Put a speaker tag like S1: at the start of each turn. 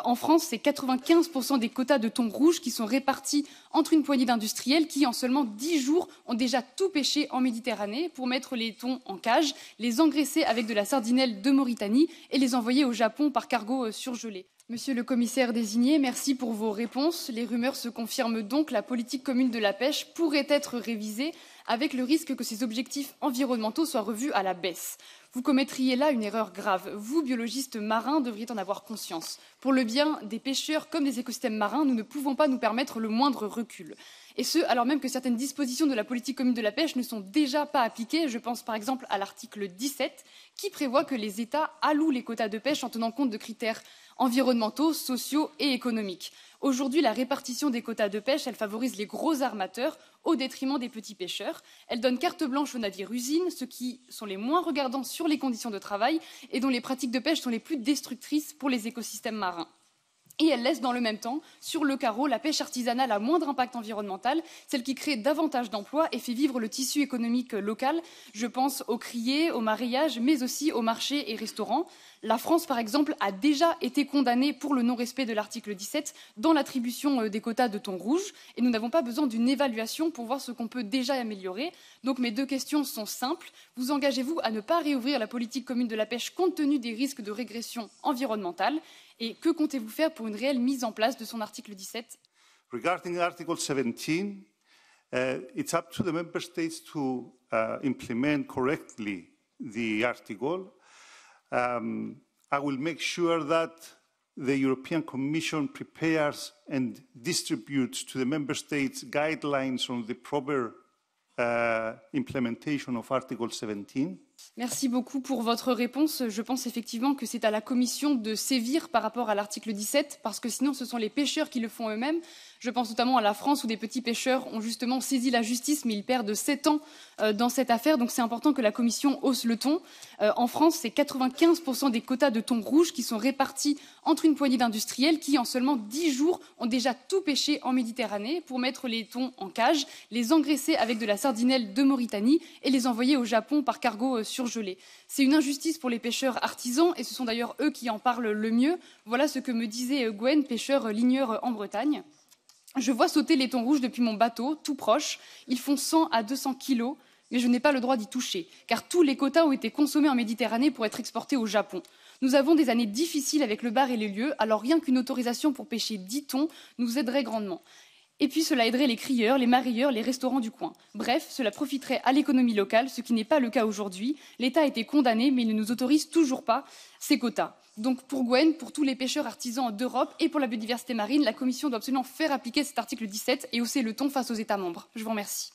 S1: En France, c'est 95% des quotas de thon rouge qui sont répartis entre une poignée d'industriels qui, en seulement 10 jours, ont déjà tout pêché en Méditerranée pour mettre les thons en cage, les engraisser avec de la sardinelle de Mauritanie et les envoyer au Japon par cargo surgelé. Monsieur le commissaire désigné, merci pour vos réponses. Les rumeurs se confirment donc, la politique commune de la pêche pourrait être révisée avec le risque que ses objectifs environnementaux soient revus à la baisse. Vous commettriez là une erreur grave. Vous, biologistes marins, devriez en avoir conscience. Pour le bien des pêcheurs comme des écosystèmes marins, nous ne pouvons pas nous permettre le moindre recul. Et ce, alors même que certaines dispositions de la politique commune de la pêche ne sont déjà pas appliquées. Je pense par exemple à l'article 17 qui prévoit que les États allouent les quotas de pêche en tenant compte de critères environnementaux, sociaux et économiques. Aujourd'hui, la répartition des quotas de pêche, elle favorise les gros armateurs au détriment des petits pêcheurs. Elle donne carte blanche aux navires-usines, ceux qui sont les moins regardants sur les conditions de travail et dont les pratiques de pêche sont les plus destructrices pour les écosystèmes marins. Et elle laisse dans le même temps, sur le carreau, la pêche artisanale à moindre impact environnemental, celle qui crée davantage d'emplois et fait vivre le tissu économique local. Je pense aux criées, au mareyage, mais aussi aux marchés et restaurants. La France, par exemple, a déjà été condamnée pour le non-respect de l'article 17 dans l'attribution des quotas de thon rouge. Et nous n'avons pas besoin d'une évaluation pour voir ce qu'on peut déjà améliorer. Donc mes deux questions sont simples. Vous engagez-vous à ne pas réouvrir la politique commune de la pêche compte tenu des risques de régression environnementale? Et que comptez-vous faire pour une réelle mise en place de son article 17?
S2: Regarding Article 17, it's up to the member states to implement correctly the article. I will make sure that the European Commission prepares and distributes to the member states guidelines on the proper implementation of Article 17.
S1: Merci beaucoup pour votre réponse. Je pense effectivement que c'est à la Commission de sévir par rapport à l'article 17, parce que sinon ce sont les pêcheurs qui le font eux-mêmes. Je pense notamment à la France où des petits pêcheurs ont justement saisi la justice, mais ils perdent 7 ans dans cette affaire. Donc c'est important que la Commission hausse le ton. En France, c'est 95% des quotas de thon rouge qui sont répartis entre une poignée d'industriels qui, en seulement 10 jours, ont déjà tout pêché en Méditerranée pour mettre les thons en cage, les engraisser avec de la sardinelle de Mauritanie et les envoyer au Japon par cargo surgelé. C'est une injustice pour les pêcheurs artisans et ce sont d'ailleurs eux qui en parlent le mieux. Voilà ce que me disait Gwen, pêcheur ligneur en Bretagne. Je vois sauter les thons rouges depuis mon bateau, tout proche. Ils font 100 à 200 kilos, mais je n'ai pas le droit d'y toucher, car tous les quotas ont été consommés en Méditerranée pour être exportés au Japon. Nous avons des années difficiles avec le bar et les lieux, alors rien qu'une autorisation pour pêcher 10 thons nous aiderait grandement. Et puis cela aiderait les crieurs, les mareyeurs, les restaurants du coin. Bref, cela profiterait à l'économie locale, ce qui n'est pas le cas aujourd'hui. L'État a été condamné, mais il ne nous autorise toujours pas ces quotas. Donc pour Gwen, pour tous les pêcheurs artisans d'Europe et pour la biodiversité marine, la Commission doit absolument faire appliquer cet article 17 et hausser le ton face aux États membres. Je vous remercie.